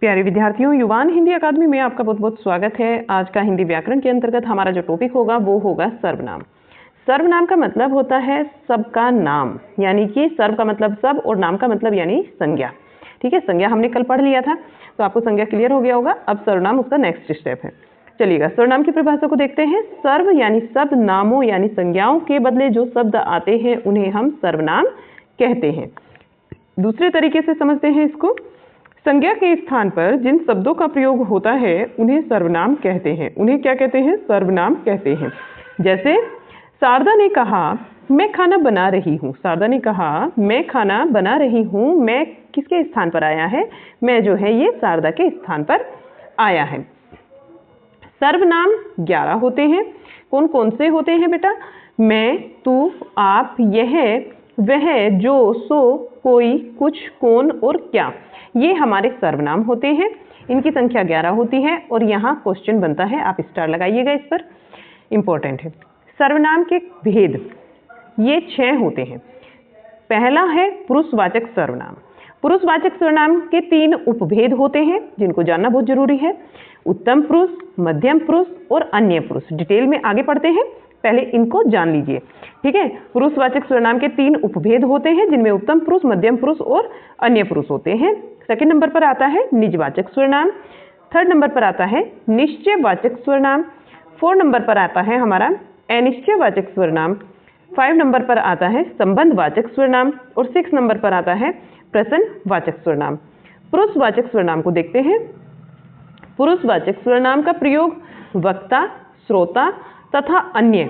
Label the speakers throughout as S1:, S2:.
S1: प्यारे विद्यार्थियों, युवान हिंदी अकादमी में आपका बहुत बहुत स्वागत है। आज का हिंदी व्याकरण के अंतर्गत हमारा जो टॉपिक होगा वो होगा सर्वनाम। सर्वनाम का मतलब होता है सबका नाम, यानी कि सर्व का मतलब सब और नाम का मतलब यानी संज्ञा। ठीक है, संज्ञा हमने कल पढ़ लिया था तो आपको संज्ञा क्लियर हो गया होगा। अब सर्वनाम उसका नेक्स्ट स्टेप है। चलिएगा, सर्वनाम की परिभाषा को देखते हैं। सर्व यानी सब नामों यानी संज्ञाओं के बदले जो शब्द आते हैं उन्हें हम सर्वनाम कहते हैं। दूसरे तरीके से समझते हैं इसको, संज्ञा के स्थान पर जिन शब्दों का प्रयोग होता है उन्हें सर्वनाम कहते हैं। उन्हें क्या कहते हैं? सर्वनाम कहते हैं। जैसे शारदा ने कहा मैं खाना बना रही हूँ। शारदा ने कहा मैं खाना बना रही हूँ। मैं किसके स्थान पर आया है? मैं जो है ये शारदा के स्थान पर आया है। सर्वनाम 11 होते हैं। कौन कौन से होते हैं बेटा? मैं, तू, आप, यह, वह, जो, सो, कोई, कुछ, कौन और क्या, ये हमारे सर्वनाम होते हैं। इनकी संख्या 11 होती है और यहाँ क्वेश्चन बनता है, आप स्टार लगाइएगा इस पर, इंपॉर्टेंट है। सर्वनाम के भेद ये 6 होते हैं। पहला है पुरुषवाचक सर्वनाम। पुरुषवाचक सर्वनाम के 3 उपभेद होते हैं जिनको जानना बहुत जरूरी है। उत्तम पुरुष, मध्यम पुरुष और अन्य पुरुष। डिटेल में आगे पढ़ते हैं, पहले इनको जान लीजिए। ठीक है, पुरुषवाचक सर्वनाम के 3 उपभेद होते हैं जिनमें उत्तम पुरुष, मध्यम पुरुष और अन्य पुरुष होते हैं। सेकंड नंबर पर आता है निजवाचक सर्वनाम। थर्ड नंबर पर आता है निश्चयवाचक सर्वनाम। 4 नंबर पर आता है हमारा अनिश्चयवाचक सर्वनाम। 5 नंबर पर आता है संबंधवाचक सर्वनाम और 6 नंबर पर आता है प्रश्नवाचक सर्वनाम। पुरुषवाचक सर्वनाम को देखते हैं। पुरुषवाचक सर्वनाम का प्रयोग वक्ता, श्रोता तथा अन्य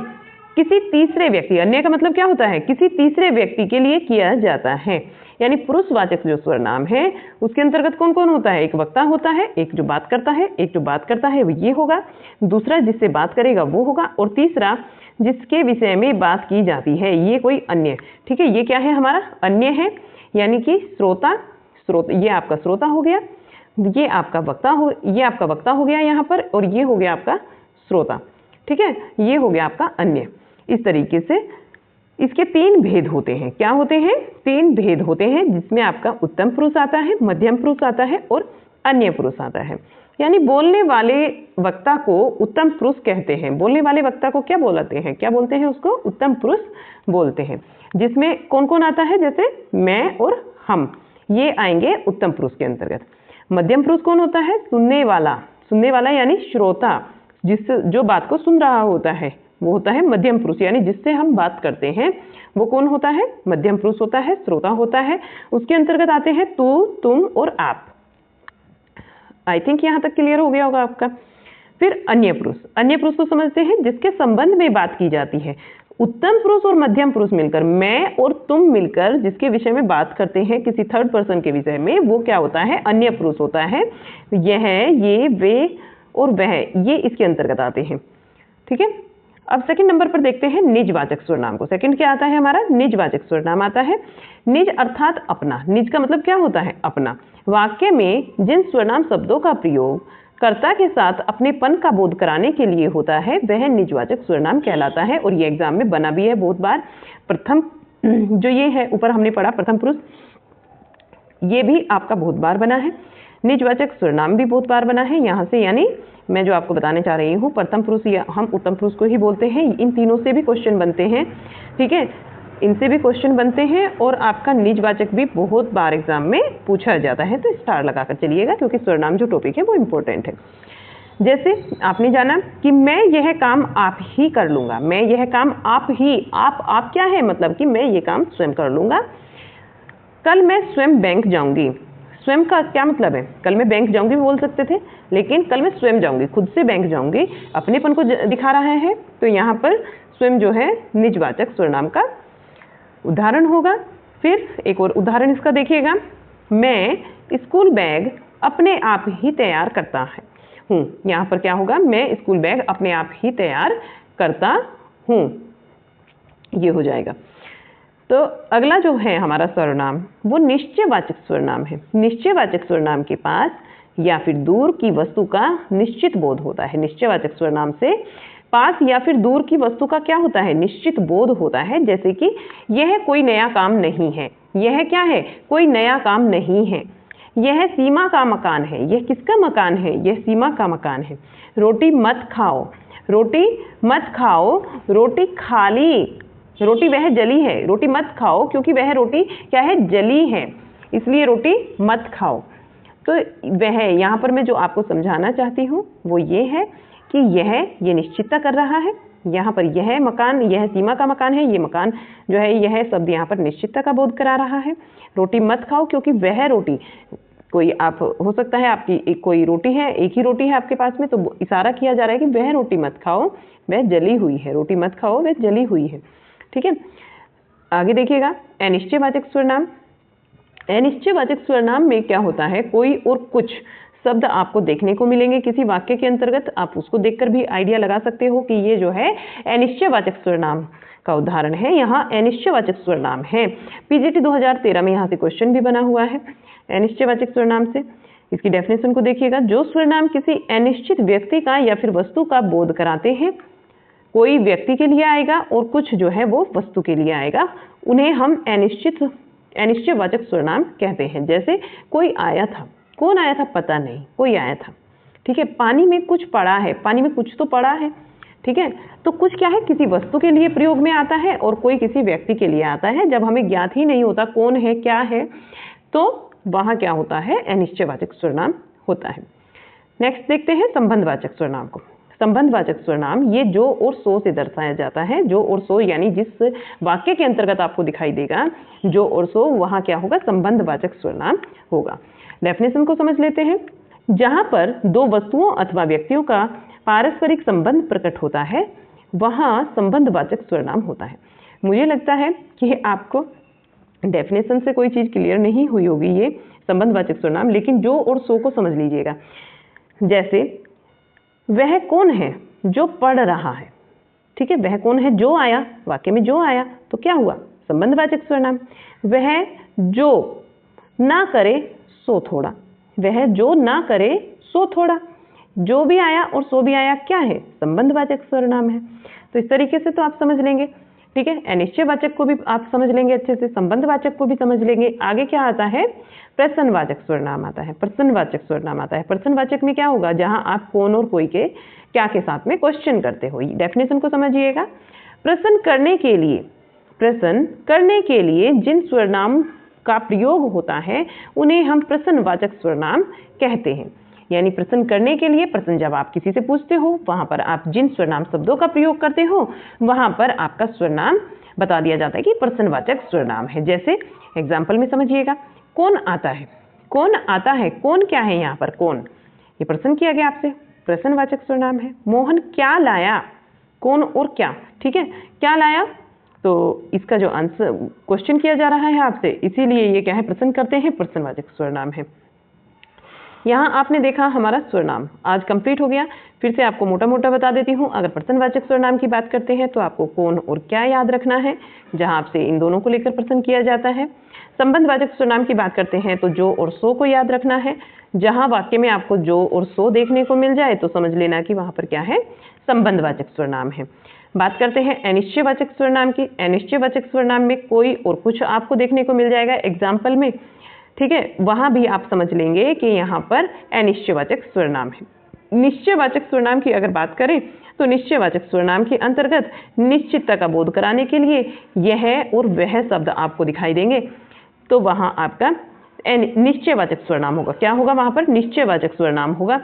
S1: किसी तीसरे व्यक्ति, अन्य का मतलब क्या होता है? किसी तीसरे व्यक्ति के लिए किया जाता है। यानी पुरुषवाचक जो सर्वनाम है उसके अंतर्गत कौन कौन होता है? एक वक्ता होता है, एक जो बात करता है, एक जो बात करता है वो ये होगा, दूसरा जिससे बात करेगा वो होगा और तीसरा जिसके विषय में बात की जाती है ये कोई अन्य। ठीक है, ये क्या है? हमारा अन्य है, यानी कि श्रोता, ये आपका श्रोता हो गया, ये आपका वक्ता हो गया यहाँ पर, और ये हो गया आपका श्रोता। ठीक है, ये हो गया आपका अन्य। इस तरीके से इसके 3 भेद होते हैं। क्या होते हैं? 3 भेद होते हैं जिसमें आपका उत्तम पुरुष आता है, मध्यम पुरुष आता है और अन्य पुरुष आता है। यानी बोलने वाले वक्ता को उत्तम पुरुष कहते हैं। बोलने वाले वक्ता को क्या बोलते हैं? क्या बोलते हैं? उसको उत्तम पुरुष बोलते हैं। जिसमें कौन कौन आता है? जैसे मैं और हम, ये आएंगे उत्तम पुरुष के अंतर्गत। मध्यम पुरुष कौन होता है? सुनने वाला यानी श्रोता, जो बात को सुन रहा होता है वो होता है मध्यम पुरुष। यानी जिससे हम बात करते हैं वो कौन होता है? मध्यम पुरुष होता है, श्रोता होता है। उसके अंतर्गत आते हैं तू, तुम और आप। आई थिंक यहाँ तक क्लियर हो गया होगा आपका। फिर अन्य पुरुष। अन्य पुरुष को समझते हैं जिसके संबंध में बात की जाती है। उत्तम पुरुष और मध्यम पुरुष मिलकर, मैं और तुम मिलकर जिसके विषय में बात करते हैं किसी थर्ड पर्सन के विषय में, वो क्या होता है? अन्य पुरुष होता है। यह, ये, वे और वह, ये इसके अंतर्गत आते हैं। ठीक है, अब सेकंड नंबर पर देखते हैं निजवाचक सर्वनाम को। सेकंड क्या आता है हमारा? निजवाचक सर्वनाम आता है। निज अर्थात अपना। निज का मतलब क्या होता है? अपना। वाक्य में जिन सर्वनाम शब्दों का प्रयोग कर्ता के साथ अपनेपन का बोध कराने के लिए होता है वह निजवाचक सर्वनाम कहलाता है। और ये एग्जाम में बना भी है बहुत बार। प्रथम जो ये है ऊपर हमने पढ़ा प्रथम पुरुष, ये भी आपका बहुत बार बना है। निजवाचक सर्वनाम भी बहुत बार बना है। यहाँ से यानी मैं जो आपको बताने चाह रही हूँ, प्रथम पुरुष या हम उत्तम पुरुष को ही बोलते हैं। इन तीनों से भी क्वेश्चन बनते हैं। ठीक है, इनसे भी क्वेश्चन बनते हैं और आपका निजवाचक भी बहुत बार एग्जाम में पूछा जाता है। तो स्टार लगाकर चलिएगा क्योंकि सर्वनाम जो टॉपिक है वो इम्पोर्टेंट है। जैसे आपने जाना कि मैं यह काम आप ही कर लूंगा। मैं यह काम आप ही, आप क्या है? मतलब कि मैं ये काम स्वयं कर लूंगा। कल मैं स्वयं बैंक जाऊंगी। स्वयं का क्या मतलब है? कल मैं बैंक जाऊंगी भी बोल सकते थे, लेकिन कल मैं स्वयं जाऊंगी, खुद से बैंक जाऊंगी, अपनेपन को दिखा रहा है। तो यहाँ पर स्वयं जो है निजवाचक सर्वनाम का उदाहरण होगा। फिर एक और उदाहरण इसका देखिएगा, मैं स्कूल बैग अपने आप ही तैयार करता हूँ। यहाँ पर क्या होगा? मैं स्कूल बैग अपने आप ही तैयार करता हूँ, ये हो जाएगा। तो अगला जो है हमारा सर्वनाम वो निश्चयवाचक सर्वनाम है। निश्चयवाचक सर्वनाम के पास या फिर दूर की वस्तु का निश्चित बोध होता है। निश्चयवाचक सर्वनाम से पास या फिर दूर की वस्तु का क्या होता है? निश्चित बोध होता है। जैसे कि यह कोई नया काम नहीं है। यह क्या है? कोई नया काम नहीं है। यह सीमा का मकान है। यह किसका मकान है? यह सीमा का मकान है। रोटी मत खाओ, रोटी मत खाओ, रोटी खाली, रोटी वह जली है। रोटी मत खाओ क्योंकि वह रोटी क्या है? जली है, इसलिए रोटी मत खाओ। तो वह यहाँ पर मैं जो आपको समझाना चाहती हूँ वो ये है कि ये निश्चितता कर रहा है। यहाँ पर यह मकान, यह सीमा का मकान है, ये मकान जो है यह शब्द यहाँ पर निश्चितता का बोध करा रहा है। रोटी मत खाओ क्योंकि वह रोटी, कोई आप हो सकता है आपकी कोई रोटी है, एक ही रोटी है आपके पास में, तो इशारा किया जा रहा है कि वह रोटी मत खाओ, वह जली हुई है। रोटी मत खाओ, वह जली हुई है। ठीक है, आगे देखिएगा, अनिश्चयवाचक स्वरनाम। अनिश्चयवाचक स्वरनाम में क्या होता है? कोई और कुछ शब्द आपको देखने को मिलेंगे किसी वाक्य के अंतर्गत। आप उसको देखकर भी आइडिया लगा सकते हो कि ये जो है अनिश्चयवाचक स्वरनाम का उदाहरण है। यहाँ अनिश्चयवाचक स्वरनाम है। पीजीटी 2013 में यहाँ से क्वेश्चन भी बना हुआ है अनिश्चयवाचक स्वरनाम से। इसकी डेफिनेशन को देखिएगा, जो स्वरनाम किसी अनिश्चित व्यक्ति का या फिर वस्तु का बोध कराते हैं, कोई व्यक्ति के लिए आएगा और कुछ जो है वो वस्तु के लिए आएगा, उन्हें हम अनिश्चयवाचक स्वरनाम कहते हैं। जैसे कोई आया था, कौन आया था? पता नहीं, कोई आया था। ठीक है, पानी में कुछ पड़ा है, पानी में कुछ तो पड़ा है। ठीक है, तो कुछ क्या है? किसी वस्तु के लिए प्रयोग में आता है और कोई किसी व्यक्ति के लिए आता है। जब हमें ज्ञात ही नहीं होता कौन है क्या है, तो वहां क्या होता है? अनिश्चयवाचक स्वरनाम होता है। नेक्स्ट देखते हैं संबंधवाचक स्वरनाम को। संबंधवाचक स्वरनाम ये जो और सो से दर्शाया जाता है। जो और सो यानी जिस वाक्य के अंतर्गत आपको दिखाई देगा जो और सो, वहां क्या होगा? संबंधवाचक स्वरनाम होगा। डेफिनेशन को समझ लेते हैं। जहां पर दो वस्तुओं अथवा व्यक्तियों का पारस्परिक संबंध प्रकट होता है, वहां संबंधवाचक स्वरनाम होता है। मुझे लगता है कि आपको डेफिनेशन से कोई चीज क्लियर नहीं हुई होगी ये संबंधवाचक स्वरनाम, लेकिन जो और सो को समझ लीजिएगा। जैसे वह कौन है जो पढ़ रहा है? ठीक है, वह कौन है? जो आया, वाक्य में जो आया तो क्या हुआ? संबंधवाचक स्वरनाम। वह जो ना करे सो थोड़ा, वह जो ना करे सो थोड़ा, जो भी आया और सो भी आया क्या है? संबंधवाचक स्वरनाम है। तो इस तरीके से तो आप समझ लेंगे। ठीक है, अनिश्चयवाचक को भी आप समझ लेंगे अच्छे से, संबंधवाचक को भी समझ लेंगे। आगे क्या आता है? प्रश्नवाचक स्वरनाम आता है, प्रश्नवाचक स्वरनाम आता है। प्रश्नवाचक में क्या होगा? जहां आप कौन और कोई के क्या के साथ में क्वेश्चन करते हो। डेफिनेशन को समझिएगा। प्रश्न करने के लिए जिन स्वरनाम का प्रयोग होता है उन्हें हम प्रश्नवाचक स्वरनाम कहते हैं। यानी प्रश्न करने के लिए, प्रश्न जब आप किसी से पूछते हो, वहां पर आप जिन स्वरनाम शब्दों का प्रयोग करते हो वहां पर आपका स्वरनाम बता दिया जाता है कि प्रश्नवाचक स्वरनाम है। जैसे एग्जाम्पल में समझिएगा, कौन आता है? कौन आता है? कौन क्या है? यहाँ पर कौन, ये प्रश्न किया गया आपसे, प्रश्नवाचक स्वरनाम है। मोहन क्या लाया? कौन और क्या। ठीक है, क्या लाया, तो इसका जो आंसर क्वेश्चन किया जा रहा है आपसे, इसीलिए ये क्या है? प्रश्न करते हैं, प्रश्नवाचक स्वरनाम है। यहाँ आपने देखा हमारा स्वरनाम आज कंप्लीट हो गया। फिर से आपको मोटा मोटा बता देती हूँ। अगर प्रश्नवाचक स्वरनाम की बात करते हैं तो आपको कौन और क्या याद रखना है, जहाँ आपसे इन दोनों को लेकर प्रश्न किया जाता है। संबंधवाचक स्वरनाम की बात करते हैं तो जो और सो को याद रखना है। जहाँ वाक्य में आपको जो और सो देखने को मिल जाए तो समझ लेना कि वहाँ पर क्या है? संबंधवाचक स्वरनाम है। बात करते हैं अनिश्चयवाचक स्वरनाम की। अनिश्चयवाचक स्वरनाम में कोई और कुछ आपको देखने को मिल जाएगा एग्जाम्पल में। ठीक है, वहां भी आप समझ लेंगे कि यहाँ पर अनिश्चयवाचक स्वरनाम है। निश्चयवाचक स्वरनाम की अगर बात करें तो निश्चयवाचक स्वरनाम के अंतर्गत निश्चितता का बोध कराने के लिए यह और वह शब्द आपको दिखाई देंगे, तो वहां आपका निश्चयवाचक स्वरनाम होगा। क्या होगा वहां पर? निश्चयवाचक स्वरनाम होगा।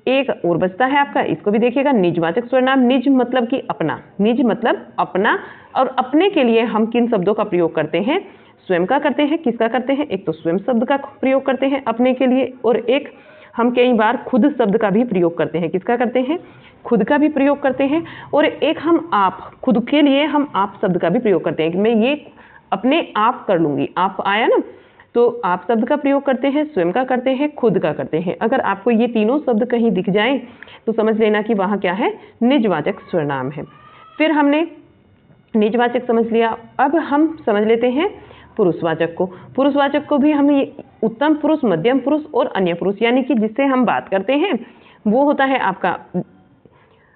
S1: एक और बचता है आपका, इसको भी देखिएगा, निजवाचक स्वरनाम। निज मतलब कि अपना, निज मतलब अपना, और अपने के लिए हम किन शब्दों का प्रयोग करते हैं? स्वयं का करते हैं। किसका करते हैं? एक तो स्वयं शब्द का प्रयोग करते हैं अपने के लिए, और एक हम कई बार खुद शब्द का भी प्रयोग करते हैं। किसका करते हैं? खुद का भी प्रयोग करते हैं। और एक हम आप, खुद के लिए हम आप शब्द का भी प्रयोग करते हैं कि मैं ये अपने आप कर लूंगी। आप आया ना, तो आप शब्द का प्रयोग करते हैं, स्वयं का करते हैं, खुद का करते हैं। अगर आपको ये तीनों शब्द कहीं दिख जाएं तो समझ लेना कि वहां क्या है? निजवाचक स्वरनाम है। फिर हमने निजवाचक समझ लिया। अब हम समझ लेते हैं पुरुषवाचक को। पुरुषवाचक को भी हम उत्तम पुरुष, मध्यम पुरुष और अन्य पुरुष, यानी कि जिससे हम बात करते हैं वो होता है आपका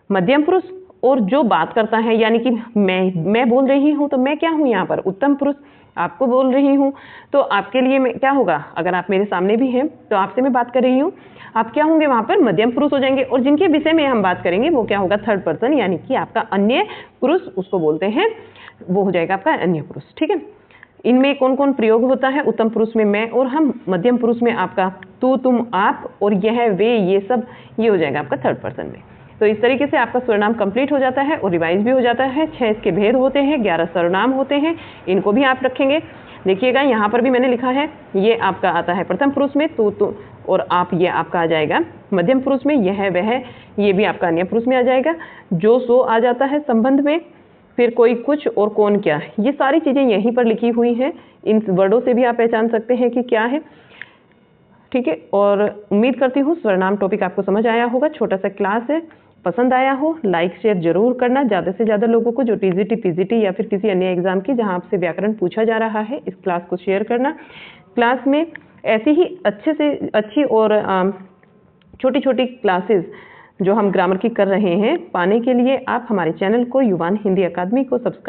S1: मध्यम पुरुष और जो बात करता है, यानी कि मैं बोल रही हूँ, तो मैं क्या हूँ यहाँ पर? उत्तम पुरुष। आपको बोल रही हूँ तो आपके लिए मैं क्या होगा? अगर आप मेरे सामने भी हैं तो आपसे मैं बात कर रही हूँ, आप क्या होंगे वहाँ पर? मध्यम पुरुष हो जाएंगे। और जिनके विषय में हम बात करेंगे वो क्या होगा? थर्ड पर्सन, यानी कि आपका अन्य पुरुष, उसको बोलते हैं, वो हो जाएगा आपका अन्य पुरुष। ठीक है। इनमें कौन कौन प्रयोग होता है? उत्तम पुरुष में मैं और हम, मध्यम पुरुष में आपका तू, तुम, आप, और यह, वे, ये सब, ये हो जाएगा आपका थर्ड पर्सन में। तो इस तरीके से आपका सर्वनाम कंप्लीट हो जाता है और रिवाइज भी हो जाता है। 6 इसके भेद होते हैं, 11 सर्वनाम होते हैं, इनको भी आप रखेंगे। देखिएगा यहाँ पर भी मैंने लिखा है, ये आपका आता है प्रथम पुरुष में, तू और आप, ये आपका आ जाएगा मध्यम पुरुष में, यह वह, ये भी आपका अन्य पुरुष में आ जाएगा। जो सो आ जाता है संबंध में, फिर कोई कुछ और कौन क्या, ये सारी चीजें यहीं पर लिखी हुई हैं। इन वर्डों से भी आप पहचान सकते हैं कि क्या है। ठीक है। और उम्मीद करती हूँ सर्वनाम टॉपिक आपको समझ आया होगा। छोटा सा क्लास है, पसंद आया हो लाइक शेयर जरूर करना। ज़्यादा से ज़्यादा लोगों को जो टीजीटी, पीजीटी या फिर किसी अन्य एग्जाम की जहां आपसे व्याकरण पूछा जा रहा है, इस क्लास को शेयर करना। क्लास में ऐसी ही अच्छे से अच्छी और छोटी छोटी क्लासेस जो हम ग्रामर की कर रहे हैं पाने के लिए आप हमारे चैनल को युवान हिंदी अकादमी को सब्सक्राइब